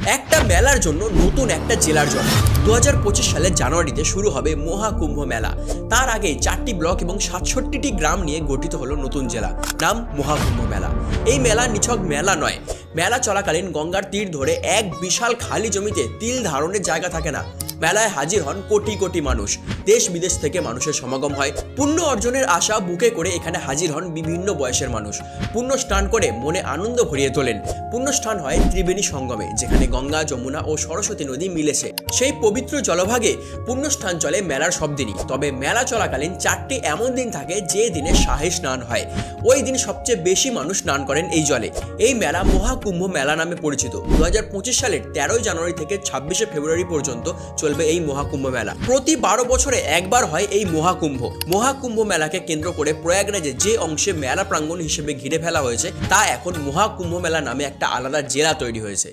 একটা মেলার জন্য নতুন একটা জেলার জন্ম। 2025 সালের জানুয়ারিতে শুরু হবে মহাকুম্ভ মেলা। তার আগে 4টি ব্লক এবং 67টি গ্রাম নিয়ে গঠিত হলো নতুন জেলা, নাম মহাকুম্ভ মেলা। এই মেলা নিছক মেলা নয়, মেলা চলাকালীন গঙ্গার তীর ধরে এক বিশাল খালি জমিতে তিল ধারণের জায়গা থাকে না। মেলায় হাজির হন কোটি কোটি মানুষ, দেশ বিদেশ থেকে মানুষের সমাগম হয়। পুণ্য অর্জনের আশা বুকে করে এখানে হাজির হন বিভিন্ন বয়সের মানুষ। পুণ্য স্নান করে মনে আনন্দ ভরিয়ে তোলেন। পুণ্য স্নান হয় ত্রিবেণী সঙ্গমে, যেখানে গঙ্গা, যমুনা ও সরস্বতী নদী মিলেছে। সেই পবিত্র জলভাগে পুণ্য স্নান চলে মেলার সব দিনই। তবে মেলা চলাকালীন 4টি এমন দিন থাকে যে দিনে শাহী স্নান হয়। ওই দিন সবচেয়ে বেশি মানুষ স্নান করেন এই জলে। এই মেলা মহাকুম্ভ মেলা নামে পরিচিত। 2025 সালের 13 জানুয়ারি থেকে 26 ফেব্রুয়ারি পর্যন্ত চলবে এই মহাকুম্ভ মেলা। প্রতি 12 বছরে একবার হয় এই মহাকুম্ভ মেলাকে কেন্দ্র করে প্রয়াগরাজে যে অংশে মেলা প্রাঙ্গণ হিসেবে ঘিরে ফেলা হয়েছে তা এখন মহাকুম্ভ মেলা নামে একটা আলাদা জেলা তৈরি হয়েছে।